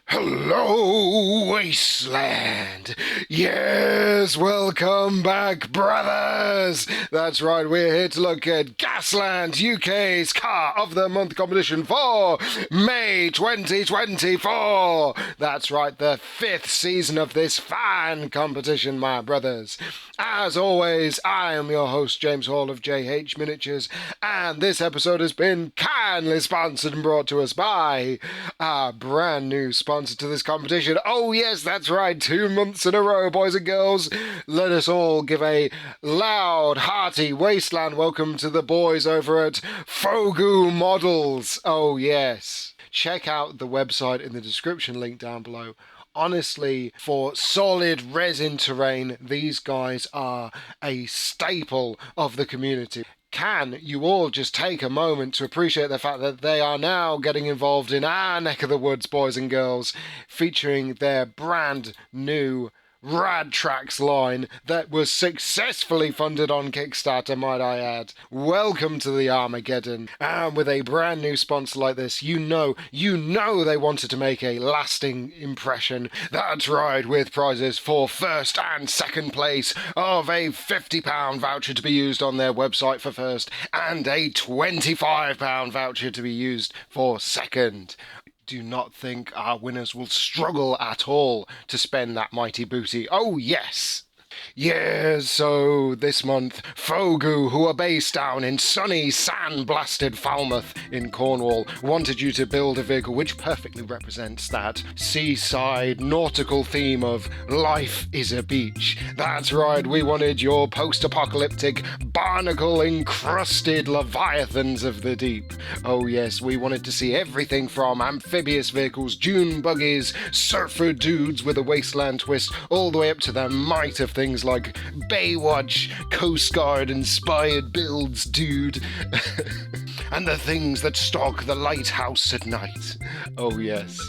Hello, Wasteland! Yes, welcome back, brothers! That's right, we're here to look at Gaslands UK's Car of the Month competition for May 2024! That's right, the fifth season of this fan competition, my brothers. As always, I am your host, James Hall of JH Miniatures, and this episode has been kindly sponsored and brought to us by our brand new sponsor to this competition. Oh yes, that's right, 2 months in a row, boys and girls. Let us all give a loud, hearty Wasteland welcome to the boys over at Fogu Models. Oh yes. Check out the website in the description link down below. Honestly, for solid resin terrain, these guys are a staple of the community. Can you all just take a moment to appreciate the fact that they are now getting involved in our neck of the woods, boys and girls, featuring their brand new Rad Tracks line that was successfully funded on Kickstarter, might I add. Welcome to the Armageddon. And with a brand new sponsor like this, you know they wanted to make a lasting impression. That's right, with prizes for first and second place of a £50 voucher to be used on their website for first and a £25 voucher to be used for second. Do not think our winners will struggle at all to spend that mighty booty. Oh, yes! Yeah, so this month, Fogu, who are based down in sunny, sand-blasted Falmouth in Cornwall, wanted you to build a vehicle which perfectly represents that seaside nautical theme of life is a beach. That's right, we wanted your post-apocalyptic, barnacle-encrusted leviathans of the deep. Oh yes, we wanted to see everything from amphibious vehicles, dune buggies, surfer dudes with a wasteland twist, all the way up to the might of things like Baywatch, Coast Guard inspired builds, dude. And the things that stalk the lighthouse at night. Oh yes.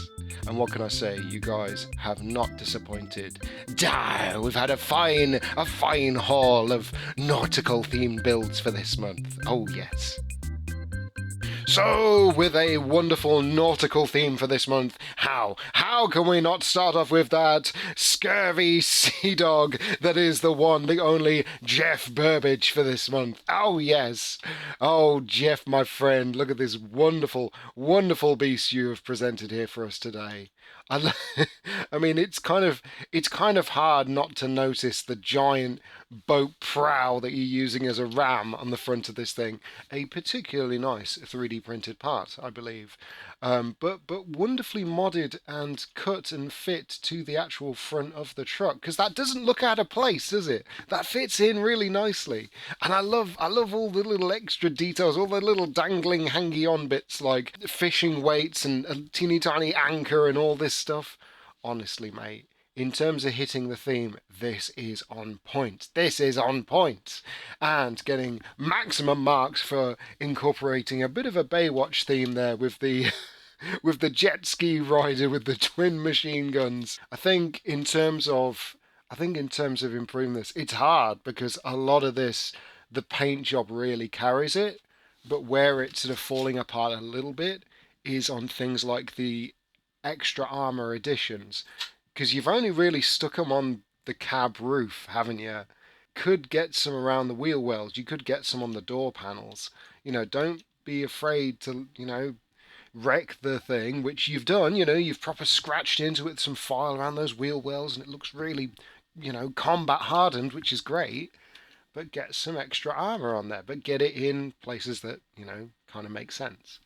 And what can I say? You guys have not disappointed. We've had a fine haul of nautical themed builds for this month. Oh yes. So, with a wonderful nautical theme for this month, how can we not start off with that scurvy sea dog that is the one, the only Jeff Burbage for this month? Oh yes. Oh Jeff, my friend, look at this wonderful, wonderful beast you have presented here for us today. I mean, it's kind of hard not to notice the giant boat prow that you're using as a ram on the front of this thing. A particularly nice 3D printed part, I believe, but wonderfully modded and cut and fit to the actual front of the truck, because that doesn't look out of place, does it? That fits in really nicely, and I love all the little extra details, all the little dangling hangy on bits like fishing weights and a teeny tiny anchor and all this stuff. Honestly, mate, in terms of hitting the theme, this is on point. This is on point. And getting maximum marks for incorporating a bit of a Baywatch theme there with the with the jet ski rider with the twin machine guns. I think in terms of improving this, it's hard because a lot of this, the paint job really carries it, but where it's sort of falling apart a little bit is on things like the extra armor additions, because you've only really stuck them on the cab roof, haven't you? Could get some around the wheel wells. You could get some on the door panels. Don't be afraid to, wreck the thing, which you've done. You've proper scratched into it with some file around those wheel wells, and it looks really, combat hardened, which is great. But get some extra armor on there. But get it in places that, kind of make sense.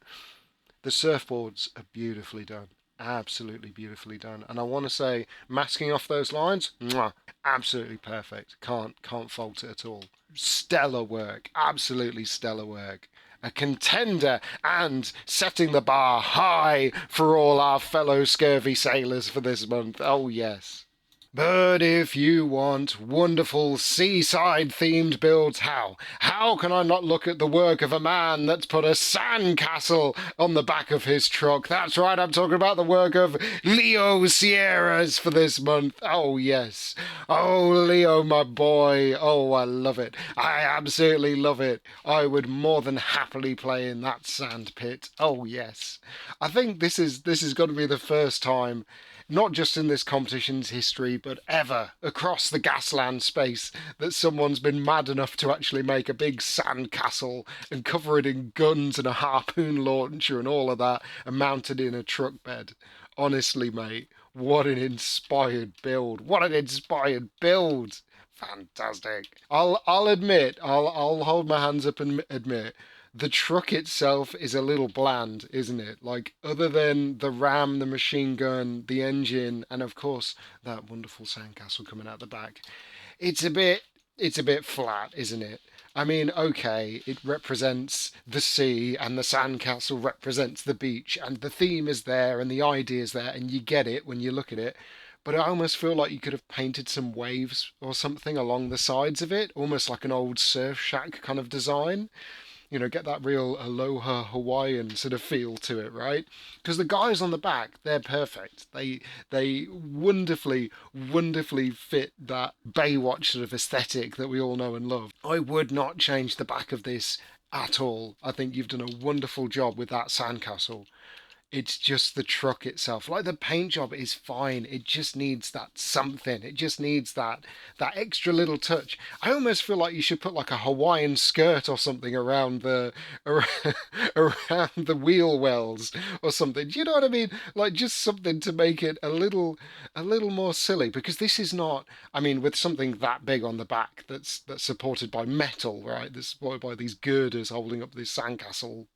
The surfboards are beautifully done. Absolutely beautifully done. And I want to say, masking off those lines, mwah, absolutely perfect. Can't fault it at all. Stellar work. Absolutely stellar work. A contender and setting the bar high for all our fellow scurvy sailors for this month. Oh yes. But if you want wonderful seaside-themed builds, how? How can I not look at the work of a man that's put a sandcastle on the back of his truck? That's right, I'm talking about the work of Leo Sierras for this month. Oh, yes. Oh, Leo, my boy. Oh, I love it. I absolutely love it. I would more than happily play in that sand pit. Oh, yes. I think this is going to be the first time, not just in this competition's history, but ever across the Gasland space, that someone's been mad enough to actually make a big sand castle and cover it in guns and a harpoon launcher and all of that and mount it in a truck bed. Honestly, mate, what an inspired build. What an inspired build. Fantastic. I'll admit, I'll hold my hands up and admit the truck itself is a little bland, isn't it? Like, other than the ram, the machine gun, the engine, and of course that wonderful sandcastle coming out the back, it's a bit flat, isn't it? I mean, okay, it represents the sea and the sandcastle represents the beach, and the theme is there and the idea is there, and you get it when you look at it. But I almost feel like you could have painted some waves or something along the sides of it, almost like an old surf shack kind of design. Get that real Aloha Hawaiian sort of feel to it, right? Because the guys on the back, they're perfect. They wonderfully fit that Baywatch sort of aesthetic that we all know and love. I would not change the back of this at all. I think you've done a wonderful job with that sandcastle. It's just the truck itself. Like, the paint job is fine. It just needs that something. It just needs that extra little touch. I almost feel like you should put like a Hawaiian skirt or something around the around the wheel wells or something. Do you know what I mean? Like, just something to make it a little more silly, because this is not, I mean, with something that big on the back that's supported by metal, right? That's supported by these girders holding up this sandcastle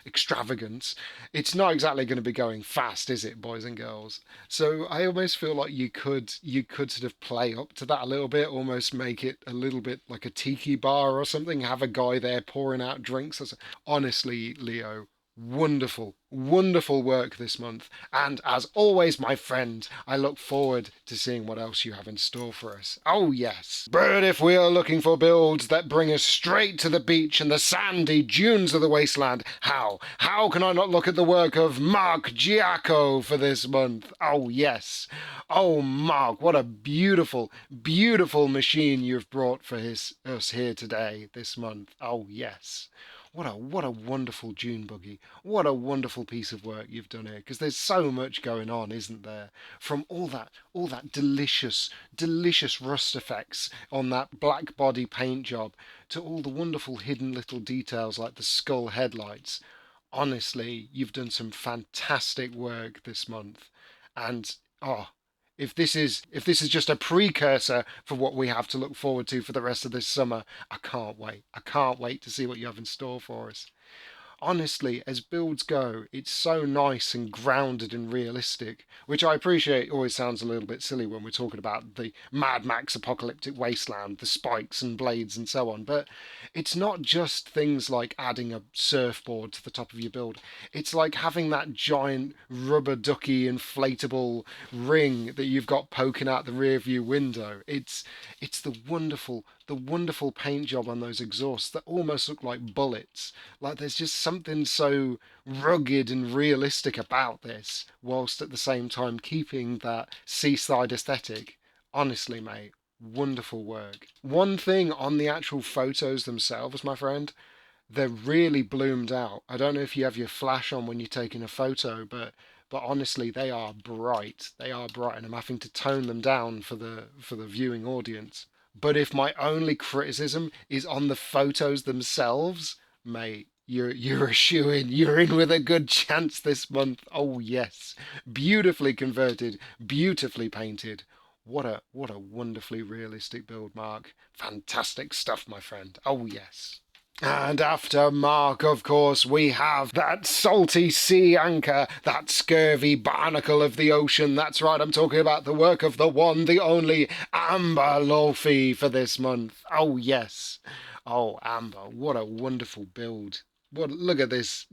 extravagance, it's not exactly going to be going fast, is it, boys and girls? So I almost feel like you could sort of play up to that a little bit, almost make it a little bit like a tiki bar or something, have a guy there pouring out drinks. Honestly, Leo, wonderful work this month. And as always, my friend, I look forward to seeing what else you have in store for us. Oh, yes. But if we are looking for builds that bring us straight to the beach and the sandy dunes of the Wasteland, how? How can I not look at the work of Mark Giaco for this month? Oh, yes. Oh, Mark, what a beautiful machine you've brought for us here today, this month. Oh, yes. What a wonderful June buggy. What a wonderful piece of work you've done here, because there's so much going on, isn't there? From all that delicious rust effects on that black body paint job, to all the wonderful hidden little details like the skull headlights. Honestly, you've done some fantastic work this month. And oh, if this is just a precursor for what we have to look forward to for the rest of this summer, I can't wait. I can't wait to see what you have in store for us. Honestly, as builds go, it's so nice and grounded and realistic, which I appreciate always sounds a little bit silly when we're talking about the Mad Max apocalyptic wasteland, the spikes and blades and so on. But it's not just things like adding a surfboard to the top of your build. It's like having that giant rubber ducky inflatable ring that you've got poking out the rear view window. It's the wonderful paint job on those exhausts that almost look like bullets. Like, there's just something so rugged and realistic about this, whilst at the same time keeping that seaside aesthetic. Honestly, mate, wonderful work. One thing on the actual photos themselves, my friend, they're really bloomed out. I don't know if you have your flash on when you're taking a photo, but honestly, they are bright. They are bright, and I'm having to tone them down for the viewing audience. But if my only criticism is on the photos themselves, mate, you're a shoo-in. You're in with a good chance this month. Oh, yes. Beautifully converted, beautifully painted. What a wonderfully realistic build, Mark. Fantastic stuff, my friend. Oh, yes. And after Mark, of course, we have that salty sea anchor, that scurvy barnacle of the ocean. That's right, I'm talking about the work of the one, the only Amber Lofi for this month. Oh, yes. Oh, Amber, what a wonderful build. What? Look at this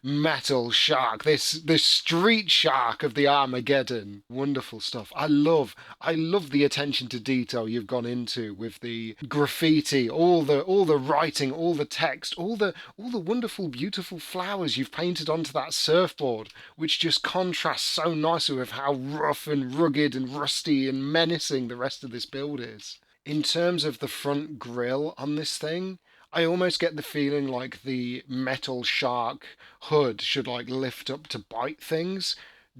metal shark. This street shark of the Armageddon. Wonderful stuff. I love the attention to detail you've gone into with the graffiti, all the writing, all the text, all the wonderful, beautiful flowers you've painted onto that surfboard, which just contrasts so nicely with how rough and rugged and rusty and menacing the rest of this build is. In terms of the front grille on this thing, I almost get the feeling like the metal shark hood should like lift up to bite things.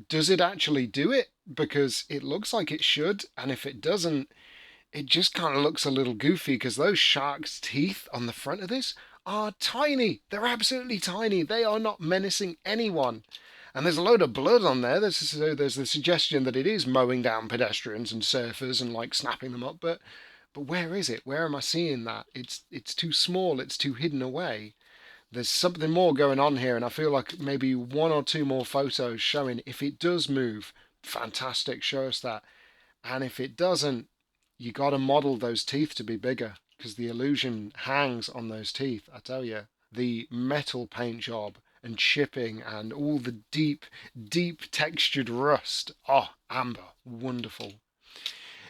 Does it actually do it? Because it looks like it should, and if it doesn't, it just kind of looks a little goofy because those shark's teeth on the front of this are tiny. They're absolutely tiny. They are not menacing anyone. And there's a load of blood on there. There's the suggestion that it is mowing down pedestrians and surfers and like snapping them up, but where is it? Where am I seeing that? It's too small. It's too hidden away. There's something more going on here, and I feel like maybe one or two more photos showing if it does move. Fantastic, show us that. And if it doesn't, you got to model those teeth to be bigger because the illusion hangs on those teeth. I tell you, the metal paint job and chipping and all the deep, deep textured rust. Oh, amber, wonderful.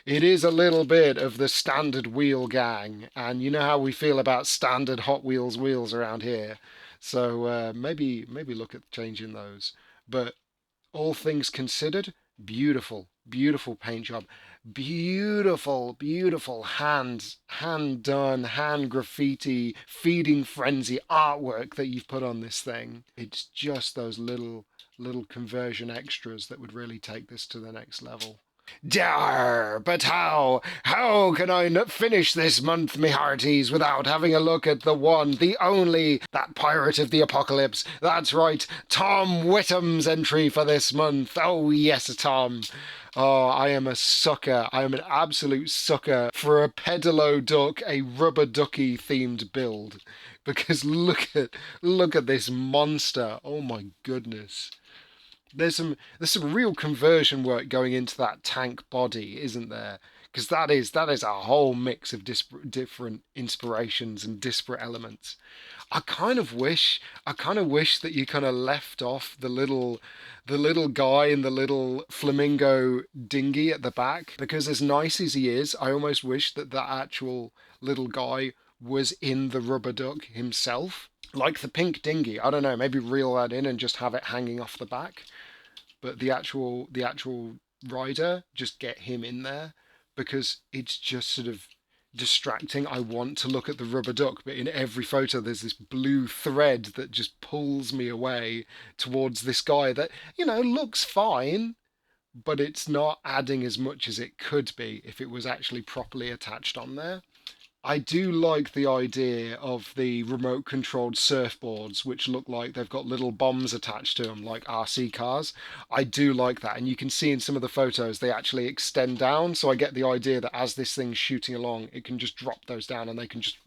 It is a little bit of the standard wheel gang, and you know how we feel about standard Hot Wheels wheels around here. So maybe look at changing those. But all things considered, beautiful, beautiful paint job, beautiful hand done, hand graffiti, feeding frenzy artwork that you've put on this thing. It's just those little conversion extras that would really take this to the next level. Dar, but how? How can I finish this month, me hearties, without having a look at the one, the only, that pirate of the apocalypse? That's right, Tom Whittam's entry for this month. Oh, yes, Tom. Oh, I am a sucker. I am an absolute sucker for a pedalo duck, a rubber ducky themed build. Because look at this monster. Oh my goodness. There's some real conversion work going into that tank body, isn't there? Because that is a whole mix of different inspirations and disparate elements. I kind of wish that you kind of left off the little guy in the little flamingo dinghy at the back because as nice as he is, I almost wish that that actual little guy was in the rubber duck himself. Like the pink dinghy, I don't know, maybe reel that in and just have it hanging off the back, but the actual rider, just get him in there because it's just sort of distracting. I want to look at the rubber duck, but in every photo there's this blue thread that just pulls me away towards this guy that, you know, looks fine, but it's not adding as much as it could be if it was actually properly attached on there. I do like the idea of the remote controlled surfboards, which look like they've got little bombs attached to them, like RC cars. I do like that. And you can see in some of the photos, they actually extend down. So I get the idea that as this thing's shooting along, it can just drop those down and they can just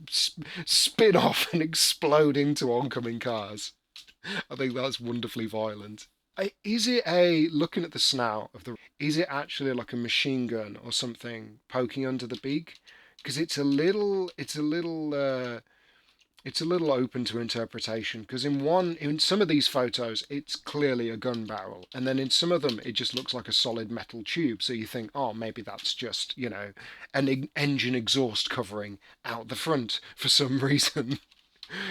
spin off and explode into oncoming cars. I think that's wonderfully violent. Is it looking at the snout of the, is it actually like a machine gun or something poking under the beak? Because it's a little open to interpretation. Because in some of these photos, it's clearly a gun barrel, and then in some of them, it just looks like a solid metal tube. So you think, oh, maybe that's just an engine exhaust covering out the front for some reason.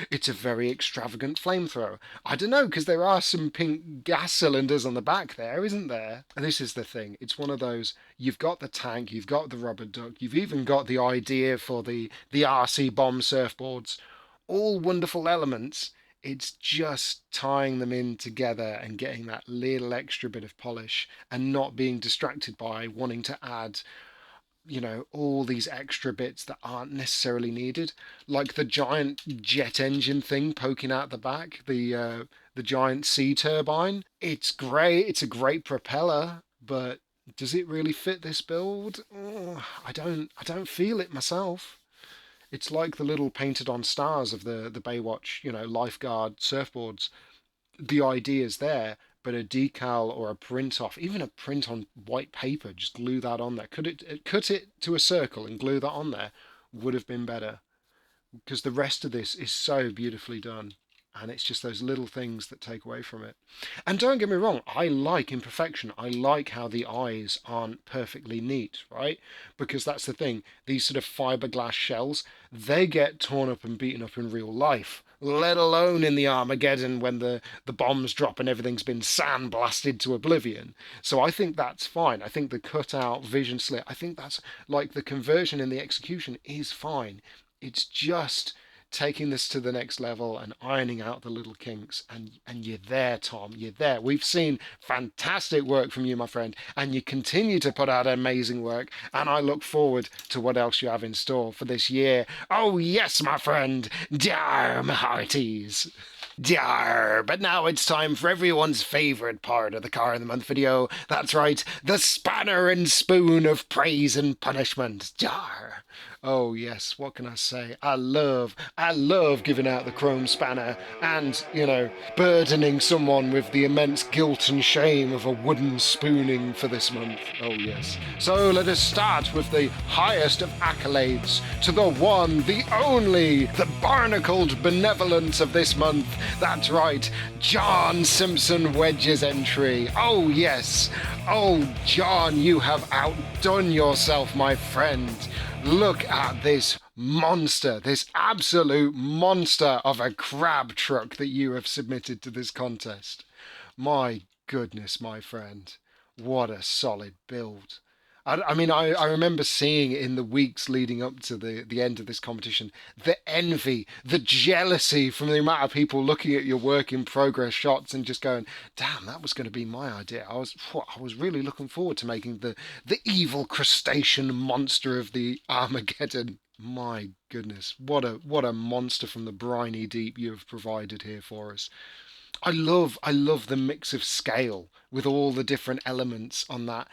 It's a very extravagant flamethrower. I don't know, because there are some pink gas cylinders on the back there, isn't there? And this is the thing. It's one of those, you've got the tank, you've got the rubber duck, you've even got the idea for the RC bomb surfboards. All wonderful elements. It's just tying them in together and getting that little extra bit of polish and not being distracted by wanting to add all these extra bits that aren't necessarily needed, like the giant jet engine thing poking out the back, the giant sea turbine. It's great. It's a great propeller, but does it really fit this build? I don't feel it myself. It's like the little painted on stars of the Baywatch, lifeguard surfboards. The idea's there, but a decal or a print off, even a print on white paper, just glue that on there. Cut it to a circle and glue that on there would have been better because the rest of this is so beautifully done. And it's just those little things that take away from it. And don't get me wrong, I like imperfection. I like how the eyes aren't perfectly neat, right? Because that's the thing. These sort of fiberglass shells, they get torn up and beaten up in real life, let alone in the Armageddon when the bombs drop and everything's been sandblasted to oblivion. So I think that's fine. I think the cutout vision slit, I think that's like the conversion and the execution is fine. It's just taking this to the next level and ironing out the little kinks, and you're there, Tom, you're there. We've seen fantastic work from you, my friend, and you continue to put out amazing work, and I look forward to what else you have in store for this year. Oh yes, my friend, dear my hearties. Jar, but now it's time for everyone's favourite part of the Car of the Month video. That's right, the spanner and spoon of praise and punishment. Jar. Oh yes, what can I say? I love giving out the chrome spanner and, you know, burdening someone with the immense guilt and shame of a wooden spooning for this month. Oh yes. So let us start with the highest of accolades to the one, the only, the barnacled benevolence of this month. That's right, John Simpson Wedge's entry. Oh yes. Oh John, you have outdone yourself, my friend. Look at this monster, this absolute monster of a crab truck that you have submitted to this contest. My goodness, my friend, what a solid build. I mean, I remember seeing in the weeks leading up to the end of this competition, the envy, the jealousy from the amount of people looking at your work in progress shots and just going, damn, that was going to be my idea. I was really looking forward to making the evil crustacean monster of the Armageddon. My goodness, what a monster from the briny deep you have provided here for us. I love the mix of scale with all the different elements on that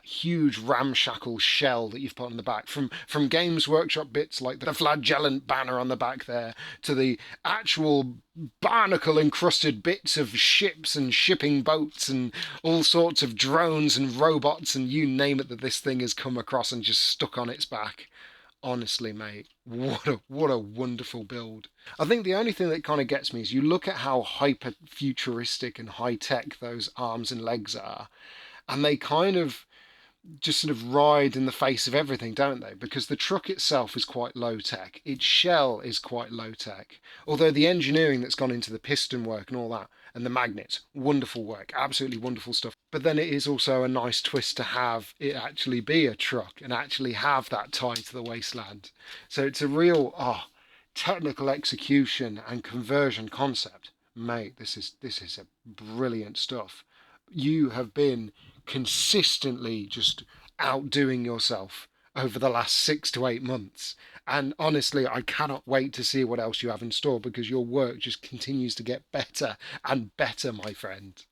huge ramshackle shell that you've put on the back. From Games Workshop bits like the flagellant banner on the back there to the actual barnacle encrusted bits of ships and shipping boats and all sorts of drones and robots and you name it that this thing has come across and just stuck on its back. Honestly, mate, what a wonderful build. I think the only thing that kind of gets me is you look at how hyper futuristic and high tech those arms and legs are, and they kind of just sort of ride in the face of everything, don't they? Because the truck itself is quite low tech. Its shell is quite low tech. Although the engineering that's gone into the piston work and all that, and the magnets, wonderful work, absolutely wonderful stuff. But then it is also a nice twist to have it actually be a truck and actually have that tie to the Wasteland. So it's a real technical execution and conversion concept. Mate, this is a brilliant stuff. You have been consistently just outdoing yourself over the last 6 to 8 months. And honestly, I cannot wait to see what else you have in store because your work just continues to get better and better, my friend.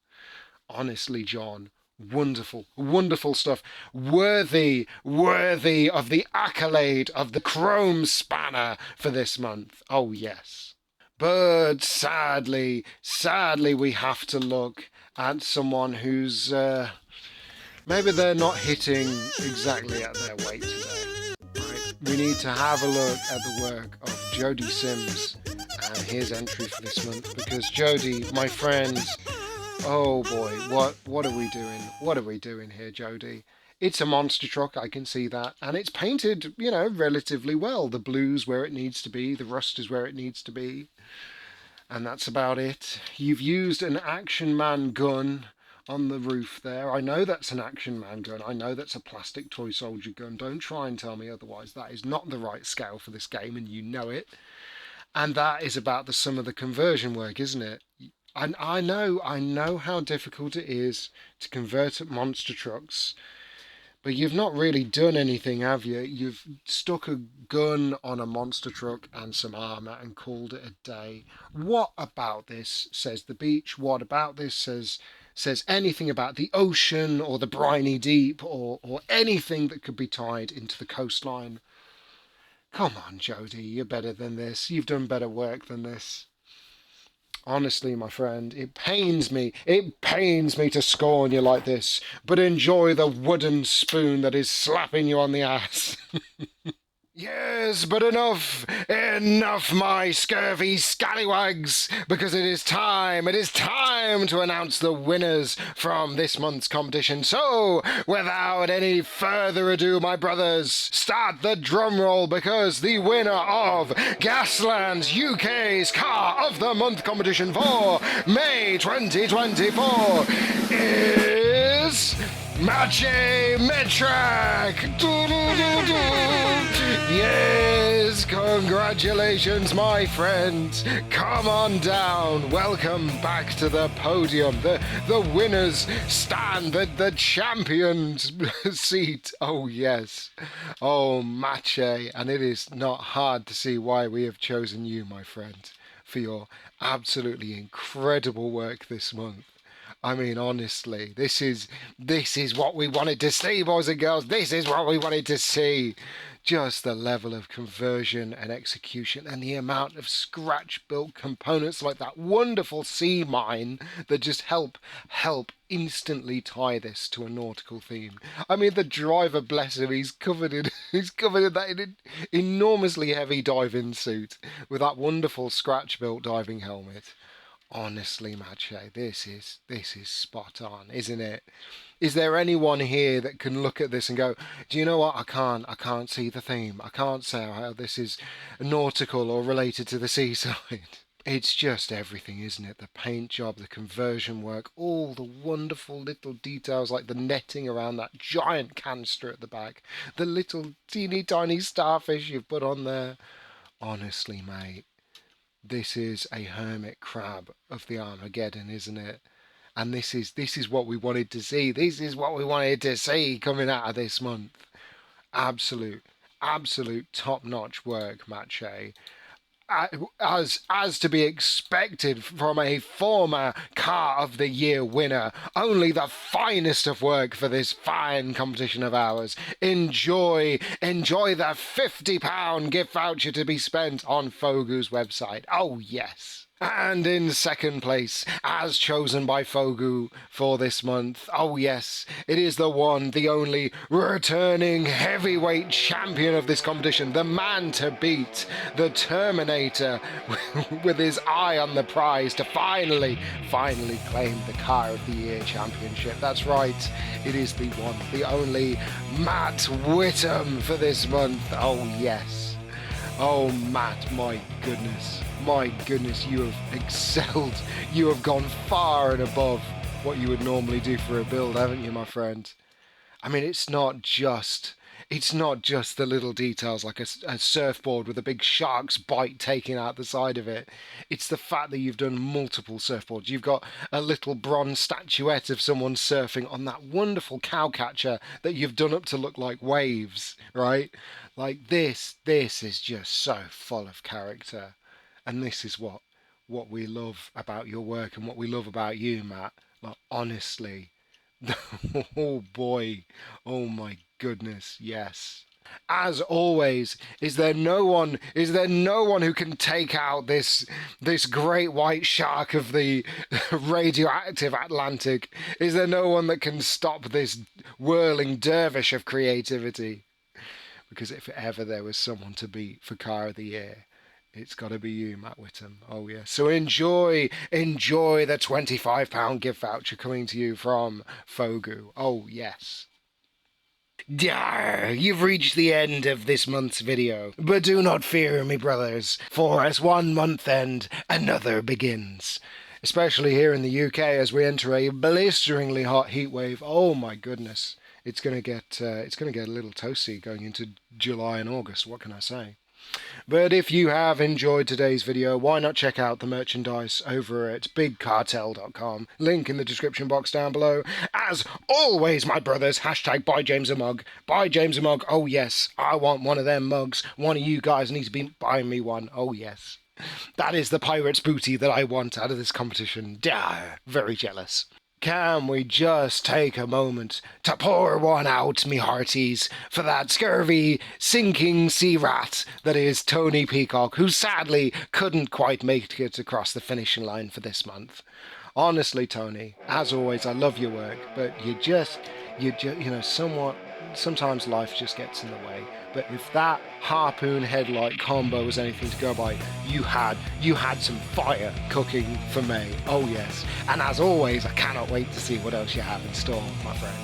Honestly, John, wonderful, wonderful stuff. Worthy of the accolade of the Chrome Spanner for this month. Oh, yes. But sadly, we have to look at someone who's maybe they're not hitting exactly at their weight today. Right? We need to have a look at the work of Jody Sims and his entry for this month because Jody, my friends, oh boy, what are we doing? What are we doing here, Jody? It's a monster truck, I can see that, and it's painted, you know, relatively well. The blue's where it needs to be, the rust is where it needs to be, and that's about it. You've used an Action Man gun on the roof there. I know that's an Action Man gun. I know that's a plastic toy soldier gun. Don't try and tell me otherwise. That is not the right scale for this game, and you know it. And that is about the sum of the conversion work, isn't it? And I know how difficult it is to convert at monster trucks, but you've not really done anything, have you? You've stuck a gun on a monster truck and some armour and called it a day. What about this says the beach? What about this says anything about the ocean or the briny deep or anything that could be tied into the coastline? Come on, Jody, you're better than this. You've done better work than this. Honestly, my friend, it pains me to scorn you like this, but enjoy the wooden spoon that is slapping you on the ass. Yes, but enough, my scurvy scallywags, because it is time to announce the winners from this month's competition. So, without any further ado, my brothers, start the drum roll, because the winner of Gaslands UK's Car of the Month competition for May 2024 is Maciej Metrak! Yes, congratulations, my friends. Come on down. Welcome back to the podium. The winners stand, the champions seat. Oh, yes. Oh, Maciej. And it is not hard to see why we have chosen you, my friend, for your absolutely incredible work this month. I mean, honestly, this is what we wanted to see, boys and girls. This is what we wanted to see. Just the level of conversion and execution, and the amount of scratch-built components like that wonderful sea mine that just help instantly tie this to a nautical theme. I mean, the driver, bless him, he's covered in that enormously heavy diving suit with that wonderful scratch-built diving helmet. Honestly, Maciej, this is spot on, isn't it? Is there anyone here that can look at this and go, do you know what? I can't see the theme. I can't say how this is nautical or related to the seaside. It's just everything, isn't it? The paint job, the conversion work, all the wonderful little details like the netting around that giant canister at the back, the little teeny tiny starfish you've put on there. Honestly, mate. This is a hermit crab of the Armageddon, isn't it? And this is what we wanted to see. This is what we wanted to see coming out of this month. Absolute top-notch work, Maciej. As to be expected from a former Car of the Year winner. Only the finest of work for this fine competition of ours. Enjoy the £50 gift voucher to be spent on Fogu's website. Oh yes. And in second place, as chosen by Fogu for this month, oh yes, it is the one, the only, returning heavyweight champion of this competition, the man to beat, the Terminator, with his eye on the prize to finally claim the Car of the Year championship. That's right, it is the one, the only, Matt Whittam for this month. Oh yes. Oh Matt, my goodness, you have excelled. You have gone far and above what you would normally do for a build, haven't you, my friend? I mean, it's not just the little details like a surfboard with a big shark's bite taking out the side of it. It's the fact that you've done multiple surfboards. You've got a little bronze statuette of someone surfing on that wonderful cowcatcher that you've done up to look like waves, right? Like this is just so full of character. And this is what we love about your work and what we love about you, Matt. Like, honestly. Oh boy. Oh my goodness, yes. As always, is there no one who can take out this great white shark of the radioactive Atlantic? Is there no one that can stop this whirling dervish of creativity? Because if ever there was someone to beat for Car of the Year, it's got to be you, Matt Whittam. Oh, yeah. So enjoy the £25 gift voucher coming to you from Fogu. Oh, yes. You've reached the end of this month's video. But do not fear, me brothers, for as one month end, another begins. Especially here in the UK as we enter a blisteringly hot heat wave. Oh, my goodness. It's going to get a little toasty going into July and August. What can I say? But if you have enjoyed today's video, why not check out the merchandise over at bigcartel.com. Link in the description box down below. As always, my brothers, hashtag buy James a mug. Buy James a mug. Oh yes, I want one of them mugs. One of you guys needs to be buying me one. Oh yes. That is the pirate's booty that I want out of this competition. Very jealous. Can we just take a moment to pour one out, me hearties, for that scurvy, sinking sea rat that is Tony Peacock, who sadly couldn't quite make it across the finishing line for this month. Honestly, Tony, as always, I love your work, but you know, somewhat sometimes life just gets in the way. But if that harpoon headlight combo was anything to go by, you had some fire cooking for me. Oh yes. And as always, I cannot wait to see what else you have in store, my friends.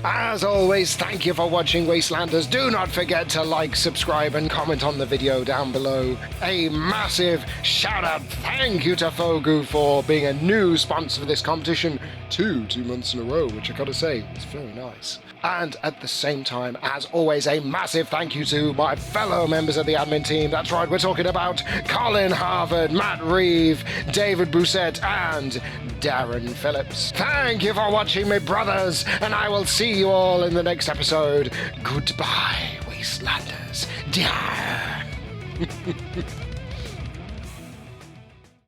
As always, thank you for watching, Wastelanders. Do not forget to like, subscribe, and comment on the video down below. A massive shout out, thank you to Fogu for being a new sponsor for this competition 2 months in a row, which I gotta say, is very nice. And at the same time, as always, a massive thank you to my fellow members of the admin team. That's right, we're talking about Colin Harvard, Matt Reeve, David Bousset, and Darren Phillips. Thank you for watching, my brothers, and I will see you all in the next episode. Goodbye, Wastelanders. Dear.